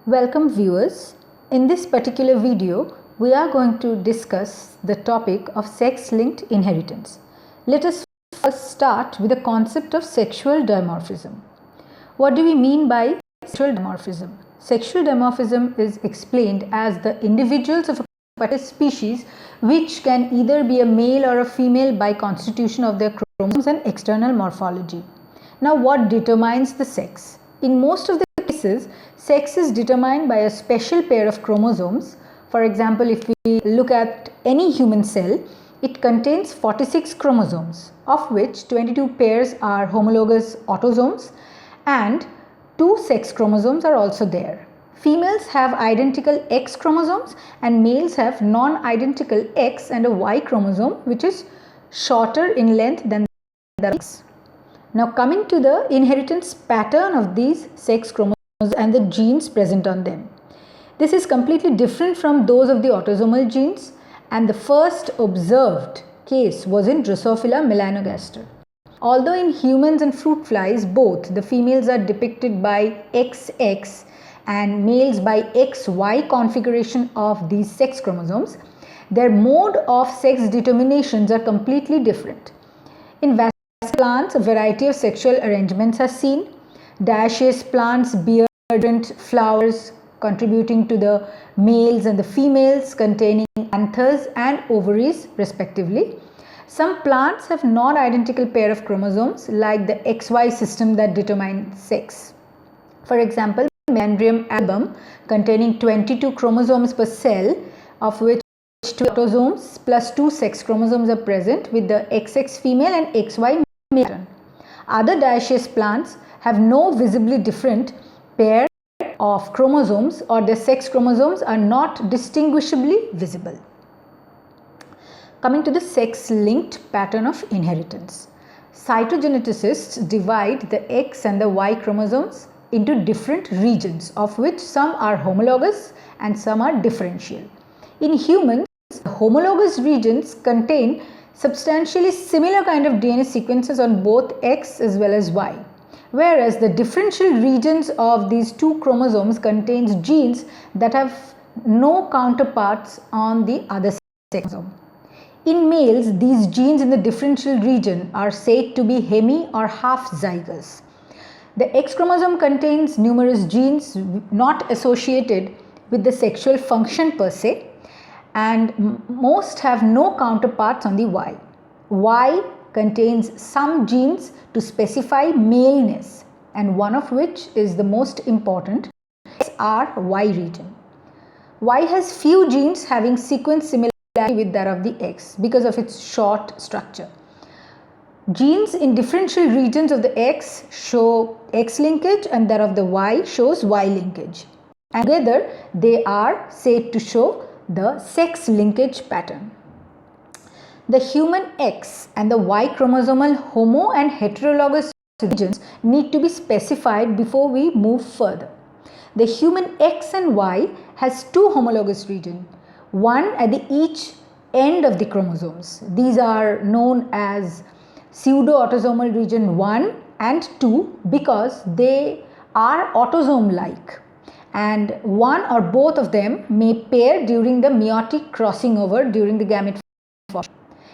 Welcome viewers. In this particular video, we are going to discuss the topic of sex-linked inheritance. Let us first start with the concept of sexual dimorphism. What do we mean by sexual dimorphism? Sexual dimorphism is explained as the individuals of a particular species which can either be a male or a female by constitution of their chromosomes and external morphology. Now, what determines the sex? In most of the cases, sex is determined by a special pair of chromosomes. For example, if we look at any human cell, it contains 46 chromosomes, of which 22 pairs are homologous autosomes and 2 sex chromosomes are also there. Females have identical X chromosomes and males have non-identical X and a Y chromosome, which is shorter in length than the X. Now, coming to the inheritance pattern of these sex chromosomes and the genes present on them. This is completely different from those of the autosomal genes, and the first observed case was in Drosophila melanogaster. Although in humans and fruit flies both the females are depicted by XX and males by XY configuration of these sex chromosomes, their mode of sex determinations are completely different. In plants, a variety of sexual arrangements are seen. Dioecious plants bear different flowers contributing to the males and the females, containing anthers and ovaries respectively. Some plants have non-identical pair of chromosomes like the XY system that determines sex. For example, Meandrium album containing 22 chromosomes per cell, of which 2 autosomes plus 2 sex chromosomes are present with the XX female and XY male. Other dioecious plants have no visibly different pair of chromosomes, or their sex chromosomes are not distinguishably visible. Coming to the sex-linked pattern of inheritance. Cytogeneticists divide the X and the Y chromosomes into different regions, of which some are homologous and some are differential. In humans, the homologous regions contain substantially similar kind of DNA sequences on both X as well as Y, whereas the differential regions of these two chromosomes contains genes that have no counterparts on the other sex chromosome. In males, these genes in the differential region are said to be hemi or half zygous. The X chromosome contains numerous genes not associated with the sexual function per se, and most have no counterparts on the Y. Y contains some genes to specify maleness, and one of which is the most important, XRY region. Y has few genes having sequence similarity with that of the X because of its short structure. Genes in differential regions of the X show X linkage and that of the Y shows Y linkage, and together they are said to show the sex linkage pattern. The human X and the Y chromosomal homo and heterologous regions need to be specified before we move further. The human X and Y has two homologous regions, one at the each end of the chromosomes. These are known as pseudo-autosomal region 1 and 2 because they are autosome-like, and one or both of them may pair during the meiotic crossing over during the gamete formation.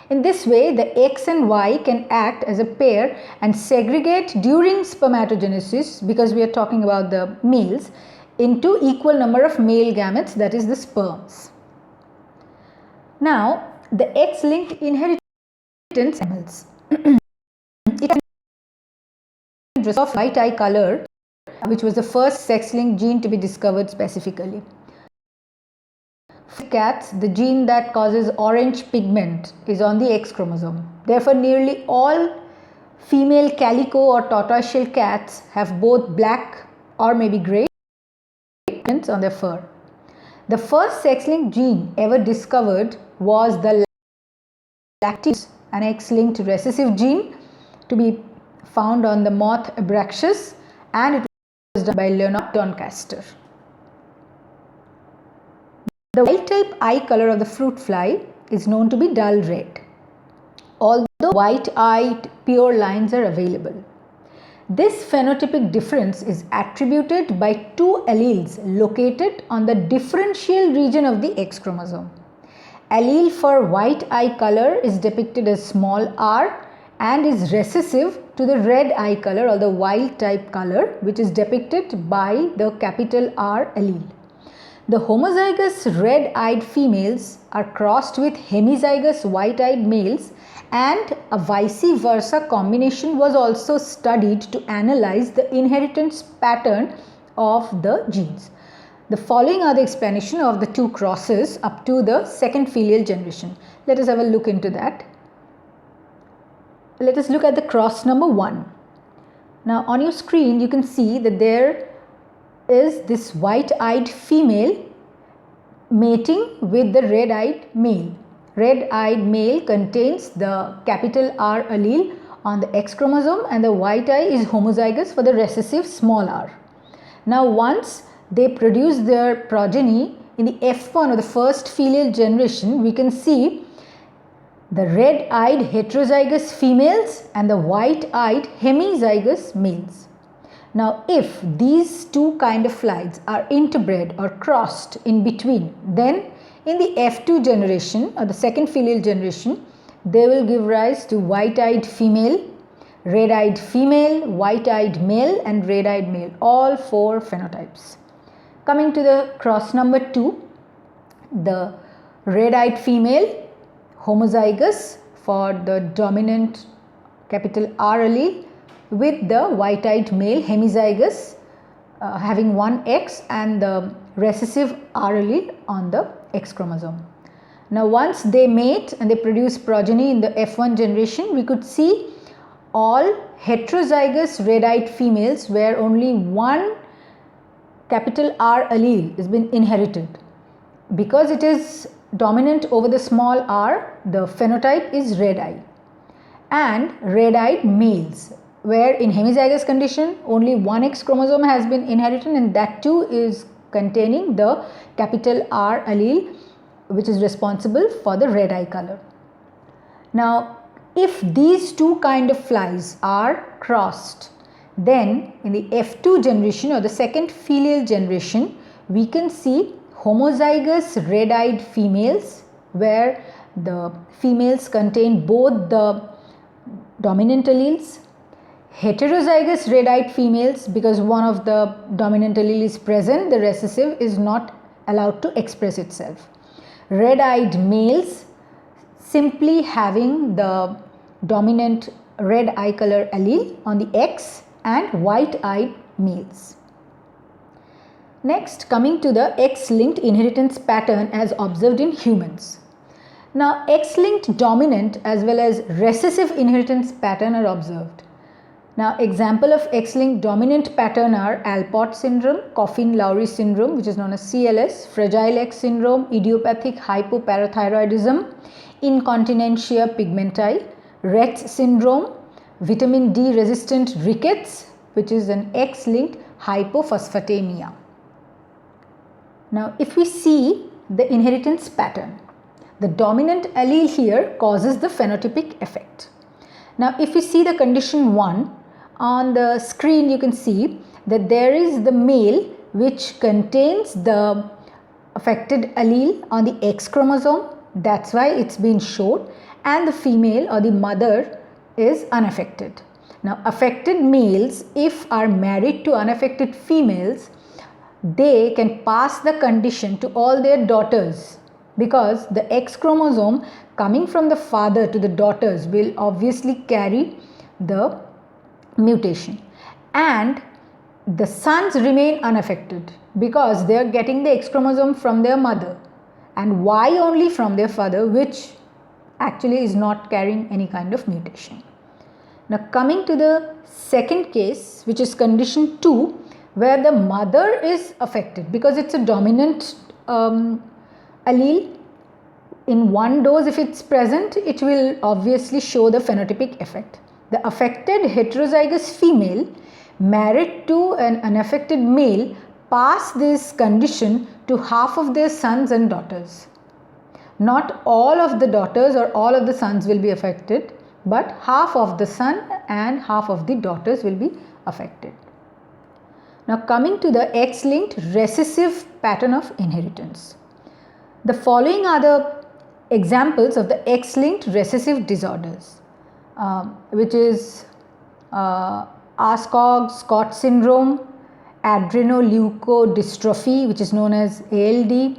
In this way, the X and Y can act as a pair and segregate during spermatogenesis, because we are talking about the males, into equal number of male gametes, that is the sperms. Now, the X-linked inheritance animals. It is of white eye color, which was the first sex-linked gene to be discovered specifically. For cats, the gene that causes orange pigment is on the X chromosome. Therefore, nearly all female calico or tortoiseshell cats have both black or maybe grey pigments on their fur. The first sex-linked gene ever discovered was the lacteus, an X-linked recessive gene to be found on the moth Abraxas, and it was done by Leonard Doncaster. The wild type eye color of the fruit fly is known to be dull red, although white-eyed pure lines are available. This phenotypic difference is attributed by two alleles located on the differential region of the X chromosome. Allele for white eye color is depicted as small r and is recessive to the red eye color or the wild type color, which is depicted by the capital R allele. The homozygous red-eyed females are crossed with hemizygous white-eyed males, and a vice versa combination was also studied to analyze the inheritance pattern of the genes. The following are the explanation of the two crosses up to the second filial generation. Let us have a look into that. Let us look at the cross number 1. Now on your screen you can see that there is this white-eyed female mating with the red-eyed male. Red-eyed male contains the capital R allele on the X chromosome, and the white eye is homozygous for the recessive small r. Now once they produce their progeny in the F1 or the first filial generation, we can see the red-eyed heterozygous females and the white-eyed hemizygous males. Now if these two kind of flies are interbred or crossed in between, then in the F2 generation or the second filial generation, they will give rise to white-eyed female, red-eyed female, white-eyed male and red-eyed male, all four phenotypes. Coming to the cross number 2, the red-eyed female homozygous for the dominant capital R allele with the white-eyed male hemizygous having one X and the recessive R allele on the X chromosome. Now once they mate and they produce progeny in the F1 generation, we could see all heterozygous red-eyed females where only one capital R allele has been inherited. Because it is dominant over the small r, the phenotype is red eye. And red-eyed males, where in hemizygous condition only one X chromosome has been inherited, and that too is containing the capital R allele, which is responsible for the red eye color. Now if these two kind of flies are crossed, then in the F2 generation or the second filial generation, we can see homozygous red-eyed females where the females contain both the dominant alleles, heterozygous red-eyed females because one of the dominant allele is present, the recessive is not allowed to express itself. Red-eyed males simply having the dominant red eye color allele on the X, and white-eyed males. Next, coming to the X-linked inheritance pattern as observed in humans. Now X-linked dominant as well as recessive inheritance pattern are observed. Now example of X-linked dominant pattern are Alport syndrome, Coffin-Lowry syndrome which is known as CLS, Fragile X syndrome, idiopathic hypoparathyroidism, incontinentia pigmenti, Rett syndrome, vitamin D resistant rickets which is an X-linked hypophosphatemia. Now if we see the inheritance pattern, the dominant allele here causes the phenotypic effect. Now if we see the condition 1, on the screen you can see that there is the male which contains the affected allele on the X chromosome, that's why it's been shown, and the female or the mother is unaffected. Now affected males, if are married to unaffected females, they can pass the condition to all their daughters, because the X chromosome coming from the father to the daughters will obviously carry the mutation, and the sons remain unaffected because they are getting the X chromosome from their mother and Y only from their father, which actually is not carrying any kind of mutation. Now coming to the second case, which is condition 2, where the mother is affected because it's a dominant allele. In one dose if it's present, it will obviously show the phenotypic effect. The affected heterozygous female married to an unaffected male pass this condition to half of their sons and daughters. Not all of the daughters or all of the sons will be affected, but half of the son and half of the daughters will be affected. Now coming to the X-linked recessive pattern of inheritance. The following are the examples of the X-linked recessive disorders, which is Ascog-Scott syndrome, adrenoleukodystrophy, which is known as ALD,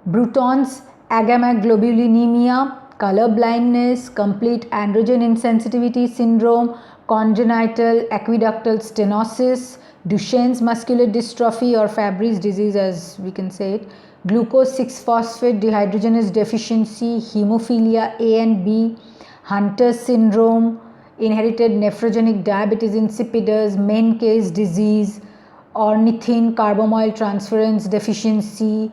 Bruton's agamaglobulinemia, color blindness, complete androgen insensitivity syndrome, congenital aqueductal stenosis, Duchenne's muscular dystrophy or Fabry's disease as we can say it, glucose 6-phosphate dehydrogenase deficiency, hemophilia A and B, Hunter's syndrome, inherited nephrogenic diabetes insipidus, Menkes disease, ornithine carbamoyl transference deficiency,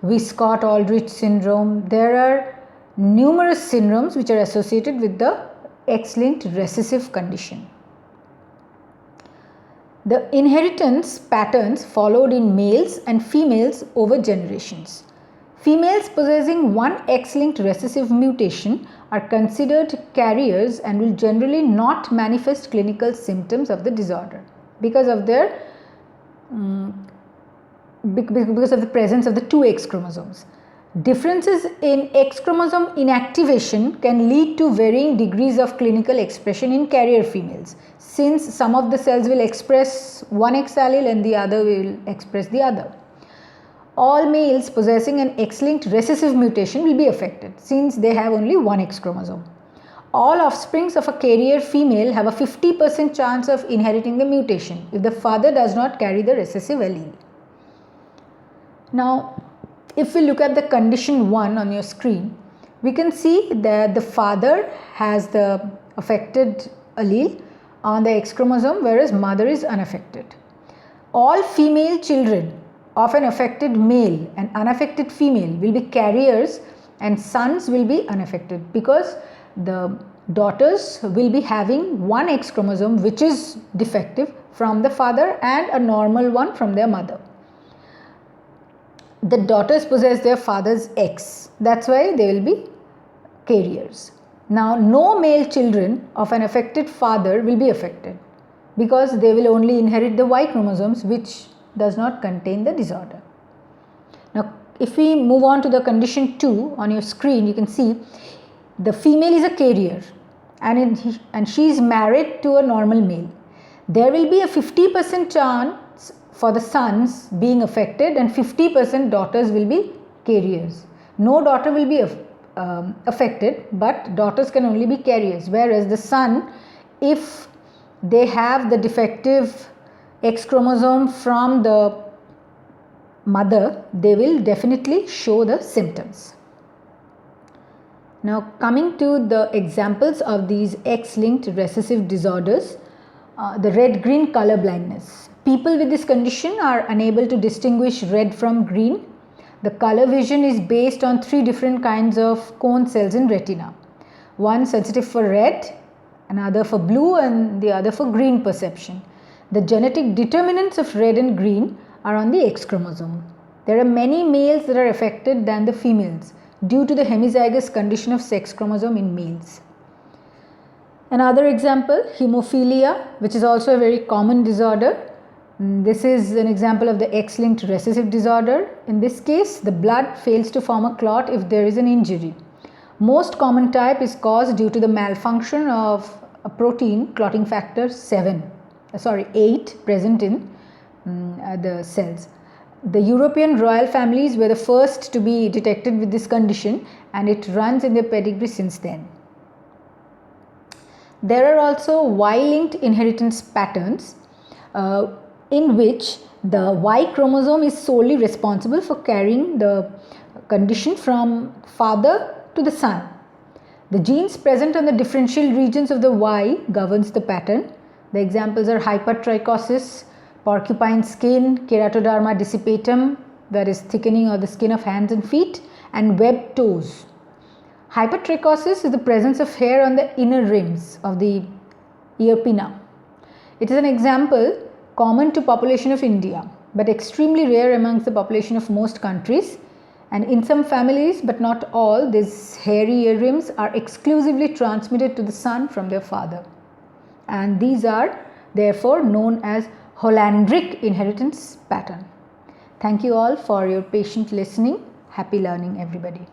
Wiskott-Aldrich syndrome. There are numerous syndromes which are associated with the X-linked recessive condition. The inheritance patterns followed in males and females over generations. Females possessing one X-linked recessive mutation are considered carriers and will generally not manifest clinical symptoms of the disorder because of their because of the presence of the two X chromosomes. Differences in X chromosome inactivation can lead to varying degrees of clinical expression in carrier females, since some of the cells will express one X allele and the other will express the other. All males possessing an X-linked recessive mutation will be affected since they have only one X chromosome. All offsprings of a carrier female have a 50% chance of inheriting the mutation if the father does not carry the recessive allele. Now, if we look at the condition 1 on your screen, we can see that the father has the affected allele on the X chromosome, whereas mother is unaffected. All female children of an affected male and unaffected female will be carriers and sons will be unaffected because the daughters will be having one X chromosome which is defective from the father and a normal one from their mother. The daughters possess their father's X, that's why they will be carriers. Now, no male children of an affected father will be affected because they will only inherit the Y chromosomes which does not contain the disorder. Now, if we move on to the condition 2 on your screen, you can see the female is a carrier and she is married to a normal male. There will be a 50% chance for the sons being affected and 50% daughters will be carriers. No daughter will be affected, but daughters can only be carriers, whereas the son, if they have the defective X chromosome from the mother, they will definitely show the symptoms. Now coming to the examples of these X-linked recessive disorders, the red-green color blindness. People with this condition are unable to distinguish red from green. The color vision is based on 3 different kinds of cone cells in retina. One sensitive for red, another for blue and the other for green perception. The genetic determinants of red and green are on the X chromosome. There are many males that are affected than the females due to the hemizygous condition of sex chromosome in males. Another example, hemophilia, which is also a very common disorder. This is an example of the X-linked recessive disorder. In this case, the blood fails to form a clot if there is an injury. Most common type is caused due to the malfunction of a protein, clotting factor 8 present in the cells. The European royal families were the first to be detected with this condition and it runs in their pedigree since then. There are also Y-linked inheritance patterns in which the Y chromosome is solely responsible for carrying the condition from father to the son. The genes present on the differential regions of the Y governs the pattern. The examples are hypertrichosis, porcupine skin, keratoderma dissipatum, that is thickening of the skin of hands and feet, and webbed toes. Hypertrichosis is the presence of hair on the inner rims of the ear pinna. It is an example common to population of India, but extremely rare amongst the population of most countries. And in some families, but not all, these hairy ear rims are exclusively transmitted to the son from their father. And these are therefore known as Hollandric inheritance pattern. Thank you all for your patient listening. Happy learning, everybody.